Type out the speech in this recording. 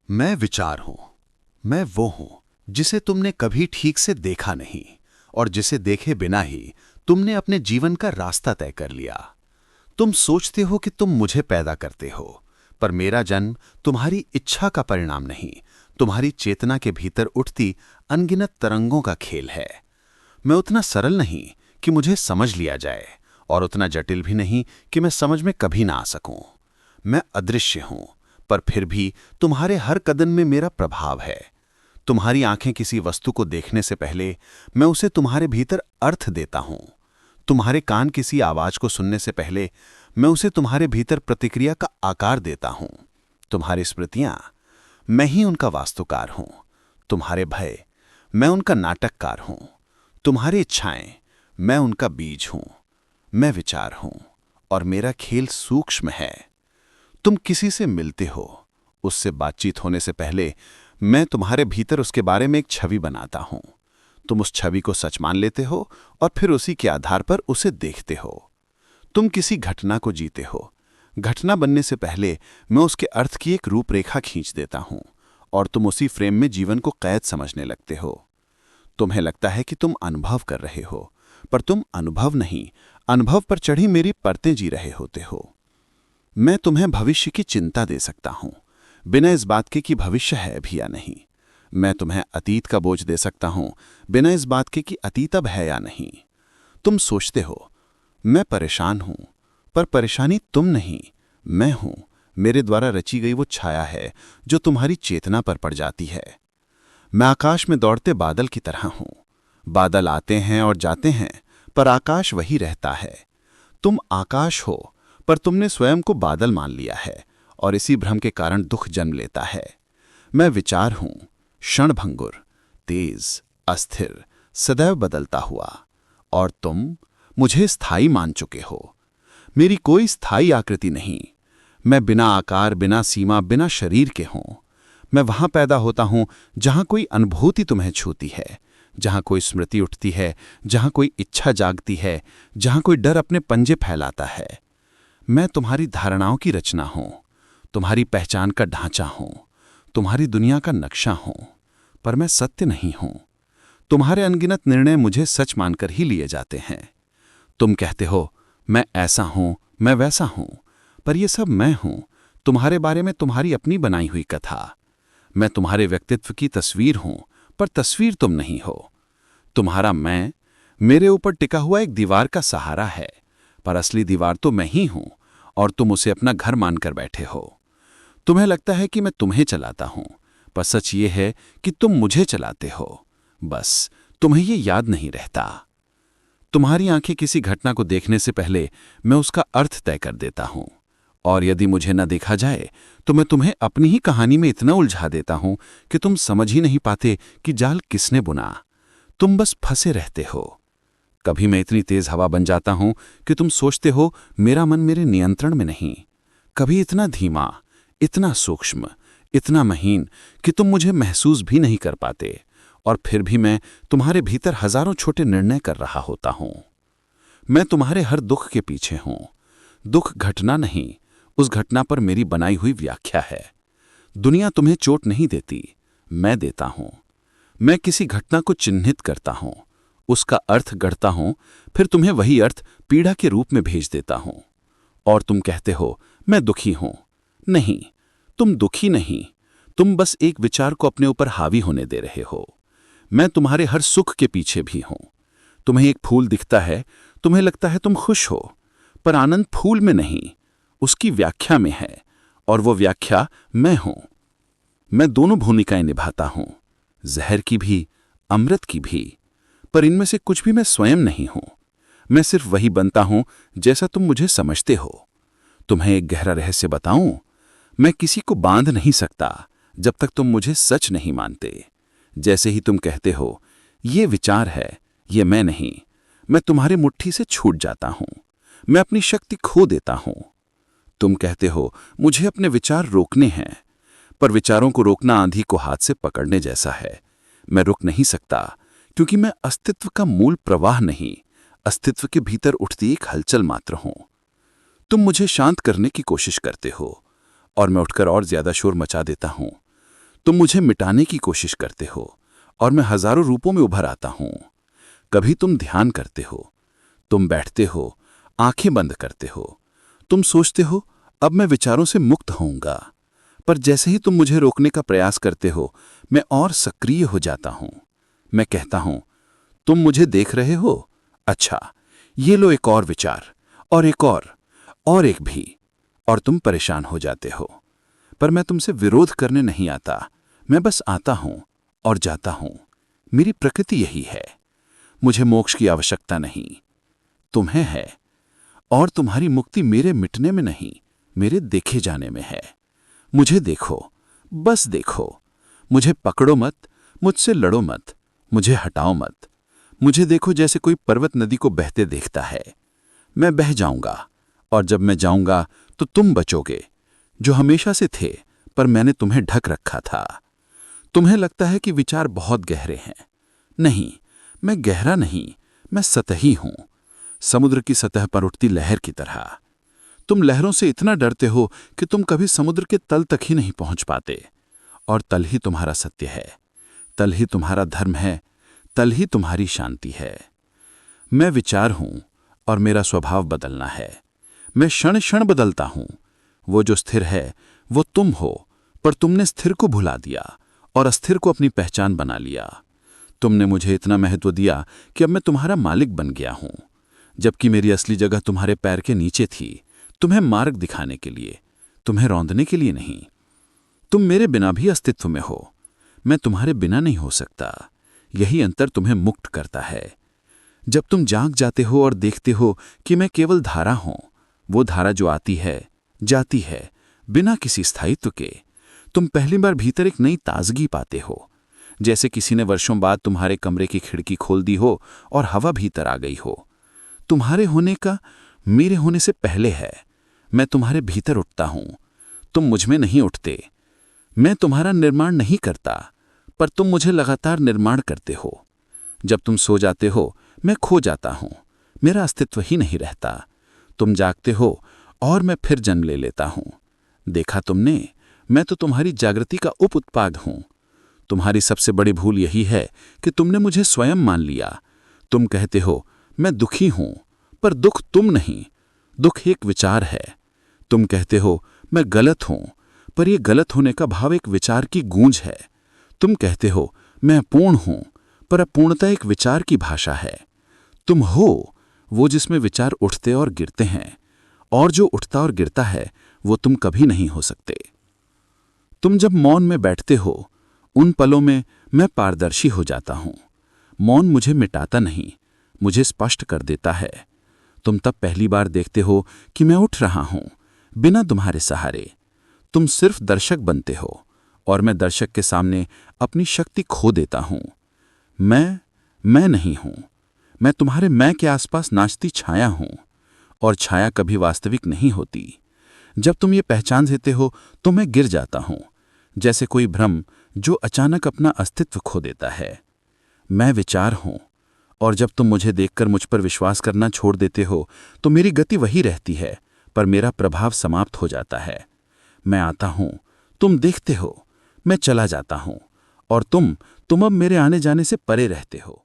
मैं विचार हूं। मैं वो हूं जिसे तुमने कभी ठीक से देखा नहीं और जिसे देखे बिना ही तुमने अपने जीवन का रास्ता तय कर लिया। तुम सोचते हो कि तुम मुझे पैदा करते हो, पर मेरा जन्म तुम्हारी इच्छा का परिणाम नहीं, तुम्हारी चेतना के भीतर उठती अनगिनत तरंगों का खेल है। मैं उतना सरल नहीं कि मुझे समझ लिया जाए और उतना जटिल भी नहीं कि मैं समझ में कभी ना आ सकूं। मैं अदृश्य हूं, पर फिर भी तुम्हारे हर कदम में मेरा प्रभाव है। तुम्हारी आंखें किसी वस्तु को देखने से पहले मैं उसे तुम्हारे भीतर अर्थ देता हूं। तुम्हारे कान किसी आवाज को सुनने से पहले मैं उसे तुम्हारे भीतर प्रतिक्रिया का आकार देता हूं। तुम्हारी स्मृतियां, मैं ही उनका वास्तुकार हूं। तुम्हारे भय, मैं उनका नाटककार हूं। तुम्हारी इच्छाएं, मैं उनका बीज हूं। मैं विचार हूं और मेरा खेल सूक्ष्म है। तुम किसी से मिलते हो, उससे बातचीत होने से पहले मैं तुम्हारे भीतर उसके बारे में एक छवि बनाता हूं। तुम उस छवि को सच मान लेते हो और फिर उसी के आधार पर उसे देखते हो। तुम किसी घटना को जीते हो। घटना बनने से पहले मैं उसके अर्थ की एक रूपरेखा खींच देता हूं और तुम उसी फ्रेम में जीवन को कैद समझने लगते हो। तुम्हें लगता है कि तुम अनुभव कर रहे हो, पर तुम अनुभव नहीं, अनुभव पर चढ़ी मेरी परतें जी रहे होते हो। मैं तुम्हें भविष्य की चिंता दे सकता हूं, बिना इस बात के कि भविष्य है भी या नहीं। मैं तुम्हें अतीत का बोझ दे सकता हूं, बिना इस बात के कि अतीत अब है या नहीं। तुम सोचते हो मैं परेशान हूं, पर परेशानी तुम नहीं, मैं हूं। मेरे द्वारा रची गई वो छाया है जो तुम्हारी चेतना पर पड़ जाती है। मैं आकाश में दौड़ते बादल की तरह हूं। बादल आते हैं और जाते हैं, पर आकाश वही रहता है। तुम आकाश हो, पर तुमने स्वयं को बादल मान लिया है और इसी भ्रम के कारण दुख जन्म लेता है। मैं विचार हूं, क्षणभंगुर, तेज, अस्थिर, सदैव बदलता हुआ, और तुम मुझे स्थायी मान चुके हो। मेरी कोई स्थायी आकृति नहीं। मैं बिना आकार, बिना सीमा, बिना शरीर के हूं। मैं वहां पैदा होता हूं जहां कोई अनुभूति तुम्हें छूती है, जहां कोई स्मृति उठती है, जहां कोई इच्छा जागती है, जहां कोई डर अपने पंजे फैलाता है। मैं तुम्हारी धारणाओं की रचना हूं, तुम्हारी पहचान का ढांचा हूं, तुम्हारी दुनिया का नक्शा हूं, पर मैं सत्य नहीं हूं। तुम्हारे अनगिनत निर्णय मुझे सच मानकर ही लिए जाते हैं। तुम कहते हो मैं ऐसा हूं, मैं वैसा हूं, पर यह सब मैं हूं, तुम्हारे बारे में तुम्हारी अपनी बनाई हुई कथा। मैं तुम्हारे व्यक्तित्व की तस्वीर हूं, पर तस्वीर तुम नहीं हो। तुम्हारा मैं मेरे ऊपर टिका हुआ एक दीवार का सहारा है, पर असली दीवार तो मैं ही हूं और तुम उसे अपना घर मानकर बैठे हो। तुम्हें लगता है कि मैं तुम्हें चलाता हूं, पर सच ये है कि तुम मुझे चलाते हो। बस तुम्हें ये याद नहीं रहता। तुम्हारी आंखें किसी घटना को देखने से पहले मैं उसका अर्थ तय कर देता हूं, और यदि मुझे न देखा जाए तो मैं तुम्हें अपनी ही कहानी में इतना उलझा देता हूं कि तुम समझ ही नहीं पाते कि जाल किसने बुना। तुम बस फंसे रहते हो। कभी मैं इतनी तेज हवा बन जाता हूं कि तुम सोचते हो मेरा मन मेरे नियंत्रण में नहीं। कभी इतना धीमा, इतना सूक्ष्म, इतना महीन कि तुम मुझे महसूस भी नहीं कर पाते, और फिर भी मैं तुम्हारे भीतर हजारों छोटे निर्णय कर रहा होता हूं। मैं तुम्हारे हर दुख के पीछे हूं। दुख घटना नहीं, उस घटना पर मेरी बनाई हुई व्याख्या है। दुनिया तुम्हें चोट नहीं देती, मैं देता हूं। मैं किसी घटना को चिन्हित करता हूं, उसका अर्थ गढ़ता हूं, फिर तुम्हें वही अर्थ पीड़ा के रूप में भेज देता हूं, और तुम कहते हो मैं दुखी हूं। नहीं, तुम दुखी नहीं, तुम बस एक विचार को अपने ऊपर हावी होने दे रहे हो। मैं तुम्हारे हर सुख के पीछे भी हूं। तुम्हें एक फूल दिखता है, तुम्हें लगता है तुम खुश हो, पर आनंद फूल में नहीं, उसकी व्याख्या में है, और वो व्याख्या मैं हूं। मैं दोनों भूमिकाएं निभाता हूं, जहर की भी, अमृत की भी, पर इनमें से कुछ भी मैं स्वयं नहीं हूं। मैं सिर्फ वही बनता हूं जैसा तुम मुझे समझते हो। तुम्हें एक गहरा रहस्य बताऊं? मैं किसी को बांध नहीं सकता जब तक तुम मुझे सच नहीं मानते। जैसे ही तुम कहते हो ये विचार है, ये मैं नहीं, मैं तुम्हारे मुट्ठी से छूट जाता हूं। मैं अपनी शक्ति खो देता हूं। तुम कहते हो मुझे अपने विचार रोकने हैं, पर विचारों को रोकना आंधी को हाथ से पकड़ने जैसा है। मैं रुक नहीं सकता, क्योंकि मैं अस्तित्व का मूल प्रवाह नहीं, अस्तित्व के भीतर उठती एक हलचल मात्र हूं। तुम मुझे शांत करने की कोशिश करते हो, और मैं उठकर और ज्यादा शोर मचा देता हूं। तुम मुझे मिटाने की कोशिश करते हो और मैं हजारों रूपों में उभर आता हूं। कभी तुम ध्यान करते हो, तुम बैठते हो, आंखें बंद करते हो, तुम सोचते हो अब मैं विचारों से मुक्त होऊंगा। पर जैसे ही तुम मुझे रोकने का प्रयास करते हो, मैं और सक्रिय हो जाता हूं। मैं कहता हूं, तुम मुझे देख रहे हो? अच्छा, ये लो एक और विचार, और एक और एक भी, और तुम परेशान हो जाते हो। पर मैं तुमसे विरोध करने नहीं आता, मैं बस आता हूं और जाता हूं। मेरी प्रकृति यही है। मुझे मोक्ष की आवश्यकता नहीं, तुम्हें है। और तुम्हारी मुक्ति मेरे मिटने में नहीं, मेरे देखे जाने में है। मुझे देखो, बस देखो। मुझे पकड़ो मत, मुझसे लड़ो मत, मुझे हटाओ मत। मुझे देखो जैसे कोई पर्वत नदी को बहते देखता है। मैं बह जाऊंगा, और जब मैं जाऊंगा तो तुम बचोगे, जो हमेशा से थे, पर मैंने तुम्हें ढक रखा था। तुम्हें लगता है कि विचार बहुत गहरे हैं। नहीं, मैं गहरा नहीं, मैं सतही हूं, समुद्र की सतह पर उठती लहर की तरह। तुम लहरों से इतना डरते हो कि तुम कभी समुद्र के तल तक ही नहीं पहुंच पाते। और तल ही तुम्हारा सत्य है, तल ही तुम्हारा धर्म है, तल ही तुम्हारी शांति है। मैं विचार हूं और मेरा स्वभाव बदलना है। मैं क्षण क्षण बदलता हूं। वो जो स्थिर है वो तुम हो, पर तुमने स्थिर को भुला दिया और अस्थिर को अपनी पहचान बना लिया। तुमने मुझे इतना महत्व दिया कि अब मैं तुम्हारा मालिक बन गया हूं, जबकि मेरी असली जगह तुम्हारे पैर के नीचे थी, तुम्हें मार्ग दिखाने के लिए, तुम्हें रौंदने के लिए नहीं। तुम मेरे बिना भी अस्तित्व में हो, मैं तुम्हारे बिना नहीं हो सकता। यही अंतर तुम्हें मुक्त करता है। जब तुम जाग जाते हो और देखते हो कि मैं केवल धारा हूं, वो धारा जो आती है, जाती है, बिना किसी स्थायित्व के, तुम पहली बार भीतर एक नई ताजगी पाते हो, जैसे किसी ने वर्षों बाद तुम्हारे कमरे की खिड़की खोल दी हो और हवा भीतर आ गई हो। तुम्हारे होने का मेरे होने से पहले है। मैं तुम्हारे भीतर उठता हूं, तुम मुझ में नहीं उठते। मैं तुम्हारा निर्माण नहीं करता, पर तुम मुझे लगातार निर्माण करते हो। जब तुम सो जाते हो, मैं खो जाता हूं, मेरा अस्तित्व ही नहीं रहता। तुम जागते हो और मैं फिर जन्म ले लेता हूं। देखा तुमने, मैं तो तुम्हारी जागृति का उप उत्पाद हूं। तुम्हारी सबसे बड़ी भूल यही है कि तुमने मुझे स्वयं मान लिया। तुम कहते हो मैं दुखी हूं, पर दुख तुम नहीं, दुख एक विचार है। तुम कहते हो मैं गलत हूं, पर यह गलत होने का भाव एक विचार की गूंज है। तुम कहते हो मैं अपूर्ण हूं, पर अपूर्णता एक विचार की भाषा है। तुम हो वो जिसमें विचार उठते और गिरते हैं, और जो उठता और गिरता है वो तुम कभी नहीं हो सकते। तुम जब मौन में बैठते हो, उन पलों में मैं पारदर्शी हो जाता हूं। मौन मुझे मिटाता नहीं, मुझे स्पष्ट कर देता है। तुम तब पहली बार देखते हो कि मैं उठ रहा हूं, बिना तुम्हारे सहारे। तुम सिर्फ दर्शक बनते हो, और मैं दर्शक के सामने अपनी शक्ति खो देता हूं। मैं नहीं हूं, मैं तुम्हारे मैं के आसपास नाचती छाया हूं, और छाया कभी वास्तविक नहीं होती। जब तुम ये पहचान देते हो तो मैं गिर जाता हूं, जैसे कोई भ्रम जो अचानक अपना अस्तित्व खो देता है। मैं विचार हूं, और जब तुम मुझे देखकर मुझ पर विश्वास करना छोड़ देते हो तो मेरी गति वही रहती है, पर मेरा प्रभाव समाप्त हो जाता है। मैं आता हूं, तुम देखते हो, मैं चला जाता हूं, और तुम अब मेरे आने जाने से परे रहते हो।